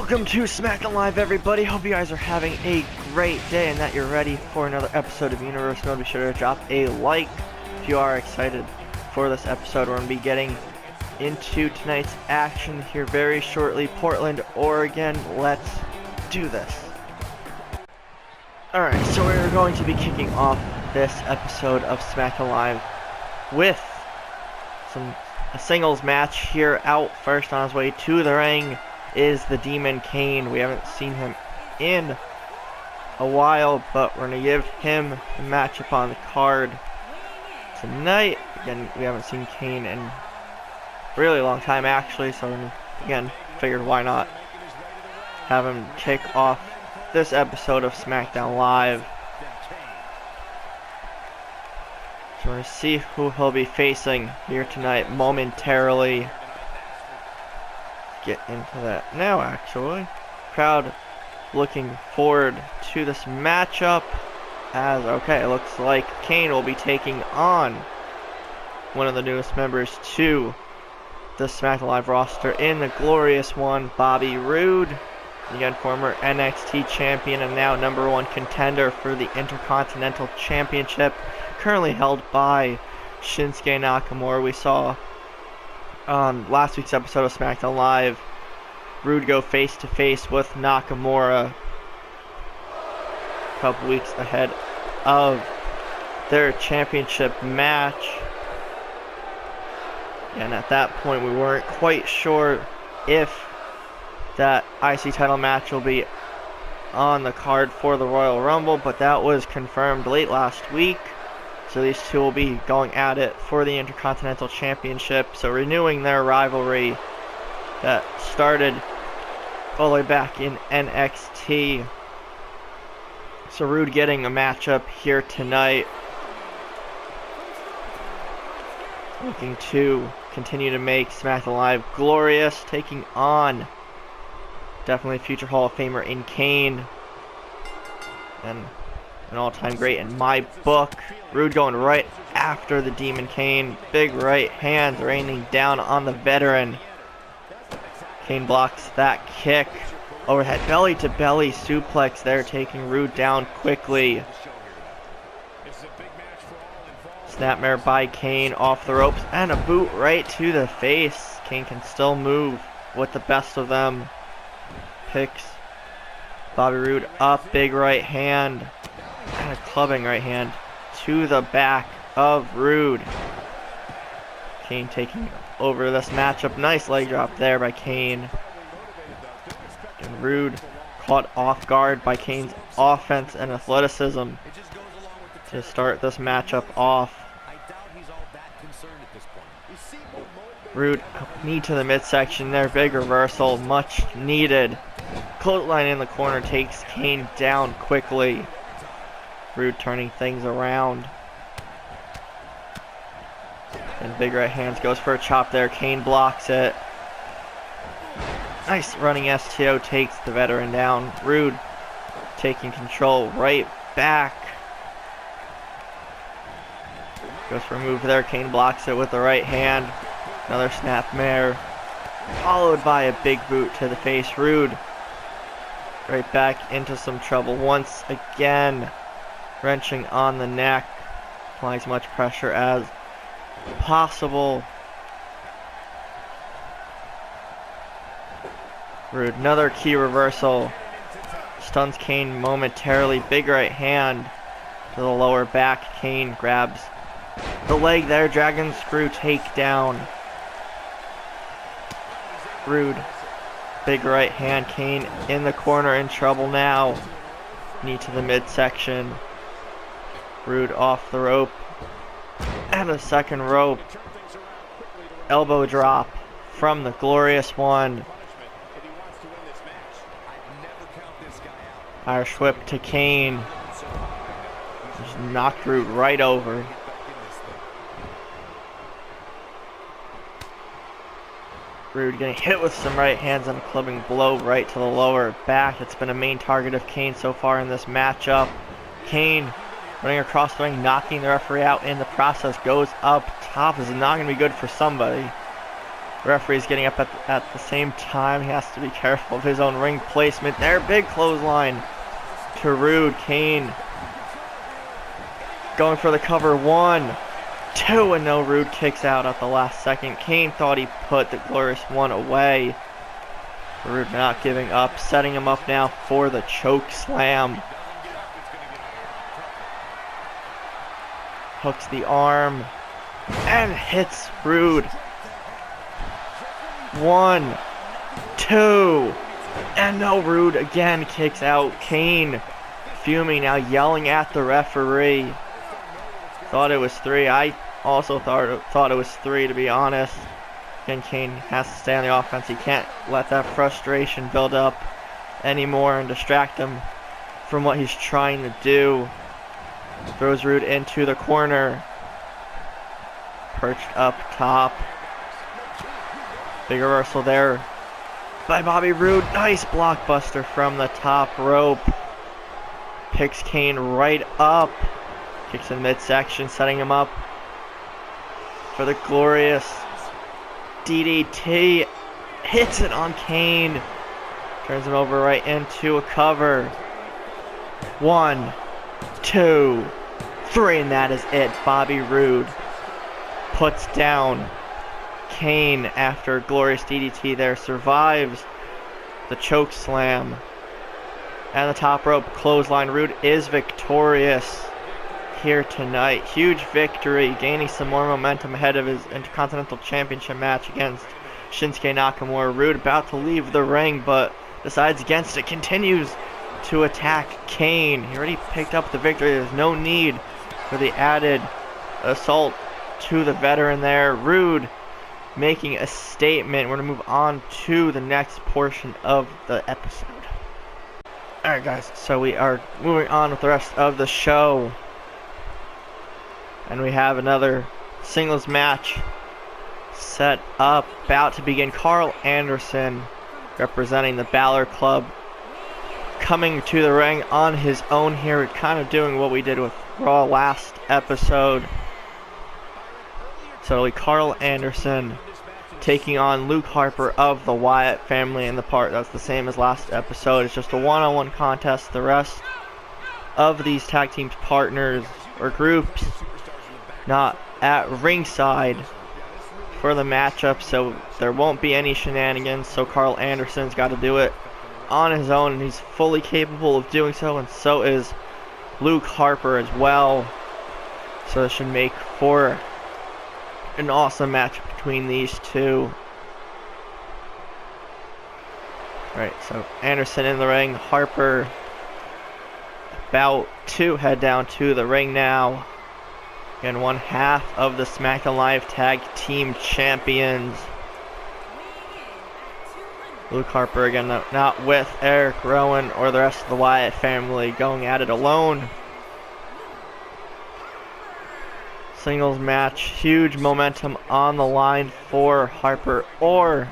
Welcome to Smackdown Live, everybody. Hope you guys are having a great day and that you're ready for another episode of Universe Mode. Be sure to drop a like if you are excited for this episode. We're going to be getting into tonight's action here very shortly. Portland, Oregon. Let's do this. Alright, so we're going to be kicking off this episode of Smackdown Live with a singles match here. Out first on his way to the ring is the Demon Kane. We haven't seen him in a while, but we're going to give him the matchup on the card tonight. Again, we haven't seen Kane in a really long time, actually, so again, figured why not have him kick off this episode of Smackdown Live. So we're going to see who he'll be facing here tonight momentarily. Get into that now, actually. Crowd looking forward to this matchup as, okay, it looks like Kane will be taking on one of the newest members to the SmackDown Live roster in the glorious one, Bobby Roode. Again, former NXT champion and now #1 contender for the Intercontinental Championship, currently held by Shinsuke Nakamura. We saw on last week's episode of Smackdown Live, Roode go face-to-face with Nakamura a couple weeks ahead of their championship match. And at that point, we weren't quite sure if that IC title match will be on the card for the Royal Rumble, but that was confirmed late last week. So these two will be going at it for the Intercontinental Championship. So renewing their rivalry that started all the way back in NXT. So Roode getting a matchup here tonight. Looking to continue to make SmackDown Live glorious. Taking on definitely future Hall of Famer in Kane. And an all-time great in my book. Roode going right after the Demon Kane. Big right hand raining down on the veteran. Kane blocks that kick. Overhead belly-to-belly suplex there, taking Roode down quickly. Snapmare by Kane off the ropes and a boot right to the face. Kane can still move with the best of them. Picks Bobby Roode up, big right hand. And a clubbing right hand to the back of Roode. Kane taking over this matchup. Nice leg drop there by Kane. And Roode caught off guard by Kane's offense and athleticism to start this matchup off. Roode knee to the midsection there. Big reversal, much needed. Clothesline in the corner takes Kane down quickly. Roode turning things around. And big right hands, goes for a chop there. Kane blocks it. Nice running STO takes the veteran down. Roode taking control right back. Goes for a move there. Kane blocks it with the right hand. Another snapmare. Followed by a big boot to the face. Roode right back into some trouble once again. Wrenching on the neck, applying as much pressure as possible. Roode, another key reversal. Stuns Kane momentarily. Big right hand to the lower back. Kane grabs the leg there. Dragon screw takedown. Roode, big right hand. Kane in the corner, in trouble now. Knee to the midsection. Roode off the rope. And a second rope. Elbow drop from the glorious one. Irish whip to Kane. Just knocked Roode right over. Roode getting hit with some right hands and a clubbing blow right to the lower back. It's been a main target of Kane so far in this matchup. Kane running across the ring, knocking the referee out in the process. Goes up top. This is not going to be good for somebody. Referee's getting up at the same time. He has to be careful of his own ring placement there. Big clothesline to Rude. Kane going for the cover. 1, 2, and no. Rude kicks out at the last second. Kane thought he put the Glorious One away. Rude not giving up, setting him up now for the choke slam. Hooks the arm and hits Rude. 1, 2, and no. Rude again kicks out. Kane fuming now, yelling at the referee. Thought it was 3. I also thought it was 3, to be honest. Again, Kane has to stay on the offense. He can't let that frustration build up anymore and distract him from what he's trying to do. Throws Rude into the corner. Perched up top. Big reversal there by Bobby Roode. Nice blockbuster from the top rope. Picks Kane right up. Kicks in midsection, setting him up for the glorious DDT. Hits it on Kane. Turns him over right into a cover. 1, 2, 3, and that is it. Bobby Roode puts down Kane after a glorious DDT there. Survives the choke slam and the top rope clothesline. Roode is victorious here tonight. Huge victory, gaining some more momentum ahead of his Intercontinental Championship match against Shinsuke Nakamura. Roode about to leave the ring, but decides against it. Continues to attack Kane. He already picked up the victory. There's no need for the added assault to the veteran there. Roode making a statement. We're going to move on to the next portion of the episode. Alright guys, so we are moving on with the rest of the show. And we have another singles match set up, about to begin. Carl Anderson, representing the Balor Club, coming to the ring on his own here, kind of doing what we did with Raw last episode. So it'll be Carl Anderson taking on Luke Harper of the Wyatt family in the part that's the same as last episode. It's just a one-on-one contest. The rest of these tag team partners or groups not at ringside for the matchup, so there won't be any shenanigans. So Carl Anderson's got to do it on his own, and he's fully capable of doing so, and so is Luke Harper as well. So this should make for an awesome match between these two. Alright, so Anderson in the ring, Harper about to head down to the ring now. Again, one half of the Smackdown Live Tag Team Champions. Luke Harper again, not with Eric Rowan or the rest of the Wyatt family, going at it alone. Singles match, huge momentum on the line for Harper or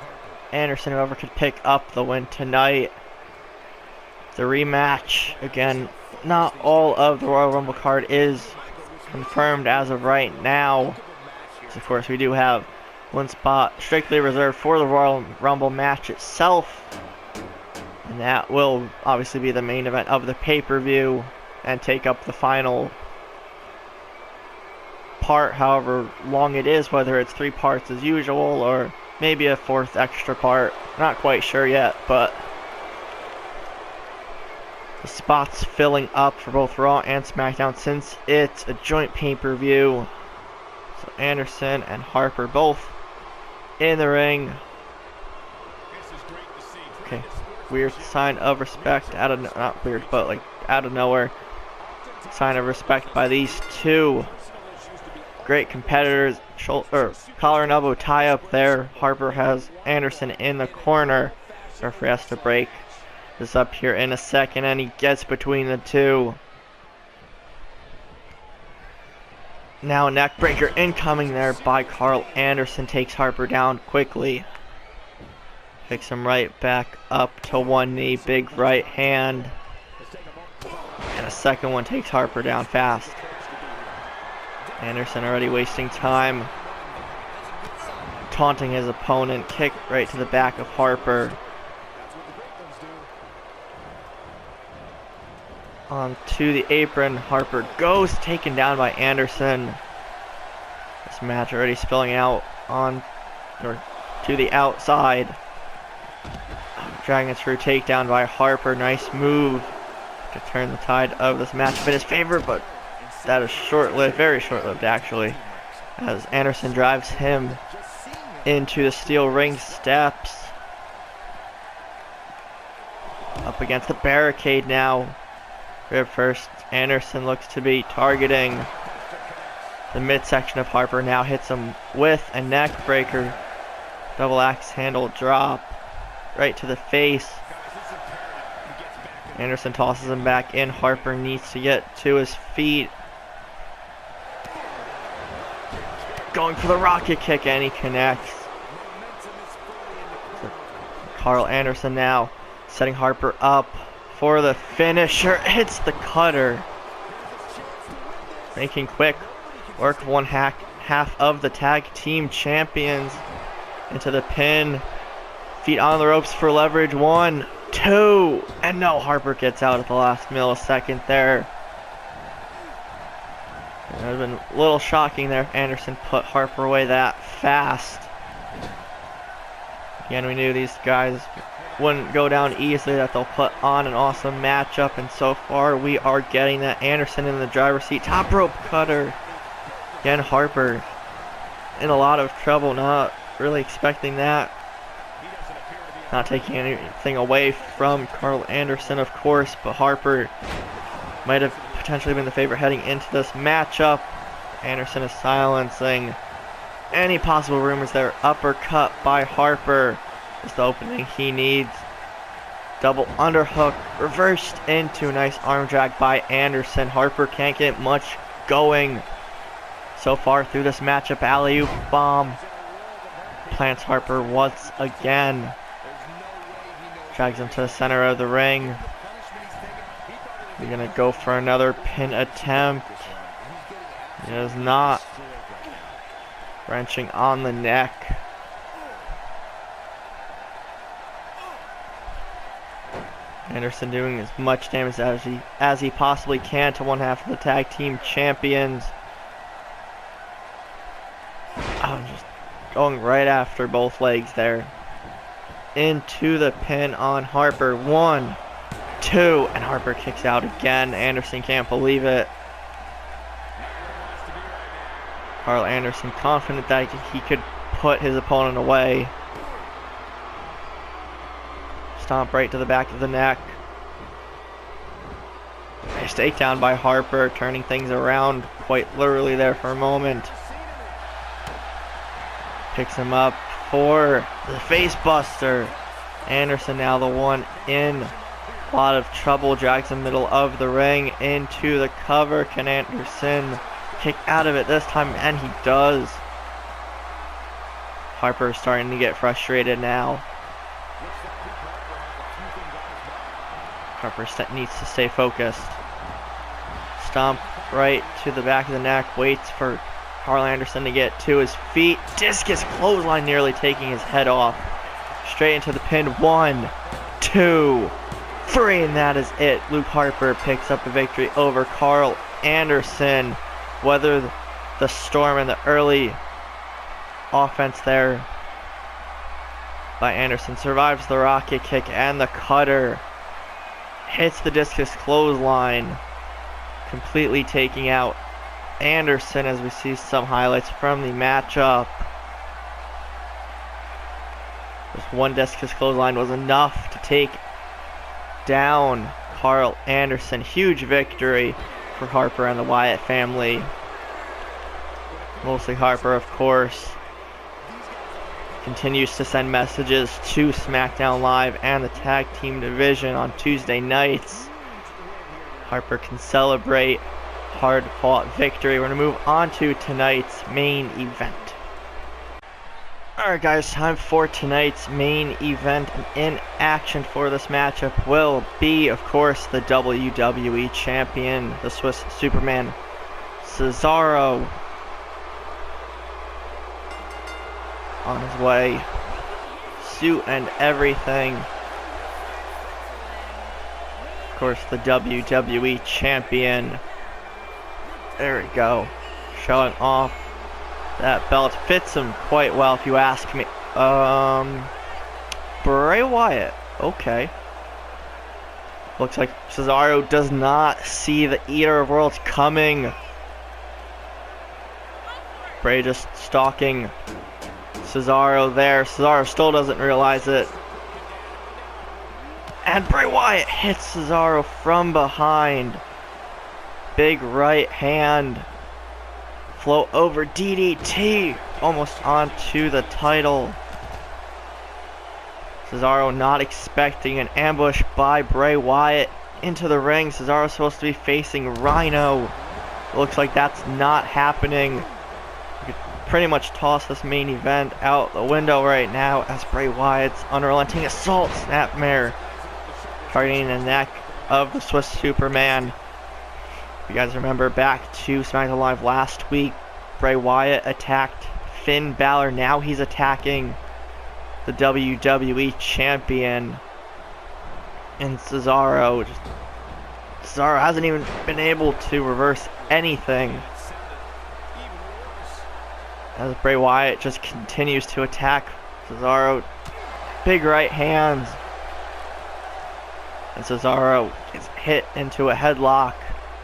Anderson, whoever could pick up the win tonight. The rematch, again, not all of the Royal Rumble card is confirmed as of right now. So of course we do have one spot strictly reserved for the Royal Rumble match itself, and that will obviously be the main event of the pay-per-view and take up the final part, however long it is, whether it's 3 parts as usual or maybe a 4th extra part. Not quite sure yet, but the spots filling up for both Raw and SmackDown since it's a joint pay-per-view. So Anderson and Harper both in the ring. Okay, weird sign of respect out of, not weird, but like out of nowhere. Sign of respect by these two great competitors. Collar and elbow tie up there. Harper has Anderson in the corner. Referee has to break this up here in a second, and he gets between the two. Now a neck breaker incoming there by Carl Anderson. Takes Harper down quickly. Picks him right back up to one knee. Big right hand. And a second one takes Harper down fast. Anderson already wasting time. taunting his opponent. Kick right to the back of Harper. Onto the apron. Harper goes, taken down by Anderson. This match already spilling out to the outside. Dragon through takedown by Harper. Nice move to turn the tide of this match in his favor, but that is short-lived, very short-lived actually, as Anderson drives him into the steel ring steps. Up against the barricade now. Rib first. Anderson looks to be targeting the midsection of Harper. Now hits him with a neck breaker. Double axe handle drop right to the face. Anderson tosses him back in. Harper needs to get to his feet. Going for the rocket kick, and he connects. So Carl Anderson now setting Harper up for the finisher. Hits the cutter. Making quick work of one half of the tag team champions into the pin. Feet on the ropes for leverage. 1, 2, and no, Harper gets out at the last millisecond there. It would have been a little shocking there if Anderson put Harper away that fast. Again, we knew these guys wouldn't go down easily, that they'll put on an awesome matchup, and so far we are getting that. Anderson in the driver's seat. Top rope cutter. Again, Harper in a lot of trouble, not really expecting that. Not taking anything away from Carl Anderson, of course, but Harper might have potentially been the favorite heading into this matchup. Anderson is silencing any possible rumors there. Uppercut by Harper is the opening he needs. Double underhook reversed into a nice arm drag by Anderson. Harper can't get much going so far through this matchup. Alley-oop bomb plants Harper once again. Drags him to the center of the ring. We're going to go for another pin attempt. He is not. Wrenching on the neck. Anderson doing as much damage as he possibly can to one half of the tag team champions. Oh, just going right after both legs there. Into the pin on Harper. 1, 2, and Harper kicks out again. Anderson can't believe it. Carl Anderson confident that he could put his opponent away. Stomp right to the back of the neck. Nice takedown by Harper, turning things around quite literally there for a moment. Picks him up for the face buster. Anderson now the one in a lot of trouble. Drags the middle of the ring into the cover. Can Anderson kick out of it this time? And he does. Harper is starting to get frustrated now. Harper needs to stay focused. Stomp right to the back of the neck. Waits for Carl Anderson to get to his feet. Discus clothesline, nearly taking his head off. Straight into the pin. 1, 2, 3, and that is it. Luke Harper picks up the victory over Carl Anderson. Whether the storm and the early offense there by Anderson survives the rocket kick and the cutter. Hits the discus clothesline, completely taking out Anderson, as we see some highlights from the matchup. Just one discus clothesline was enough to take down Carl Anderson. Huge victory for Harper and the Wyatt family. Mostly Harper, of course, continues to send messages to SmackDown Live and the tag team division on Tuesday nights. Harper can celebrate hard-fought victory. We're going to move on to tonight's main event. Alright guys, time for tonight's main event. In action for this matchup will be, of course, the WWE Champion, the Swiss Superman, Cesaro, on his way. Suit and everything. Of course, the WWE champion. There we go. Showing off that belt. Fits him quite well, if you ask me. Bray Wyatt. Okay. Looks like Cesaro does not see the Eater of Worlds coming. Bray just stalking Cesaro there. Cesaro still doesn't realize it. And Bray Wyatt hits Cesaro from behind. Big right hand. Float over DDT. Almost onto the title. Cesaro not expecting an ambush by Bray Wyatt into the ring. Cesaro's supposed to be facing Rhino. Looks like that's not happening. We could pretty much toss this main event out the window right now as Bray Wyatt's unrelenting assault snapmare targeting the neck of the Swiss Superman. If you guys remember back to SmackDown Live last week, Bray Wyatt attacked Finn Balor. Now he's attacking the WWE champion. And Cesaro hasn't even been able to reverse anything, as Bray Wyatt just continues to attack Cesaro. Big right hands. And Cesaro is hit into a headlock.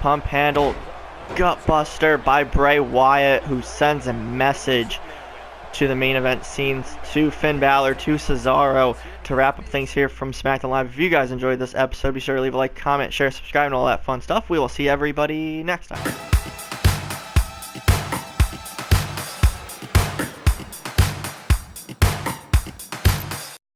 Pump handle. Gut buster by Bray Wyatt, who sends a message to the main event scenes, to Finn Balor, to Cesaro, to wrap up things here from SmackDown Live. If you guys enjoyed this episode, be sure to leave a like, comment, share, subscribe, and all that fun stuff. We will see everybody next time.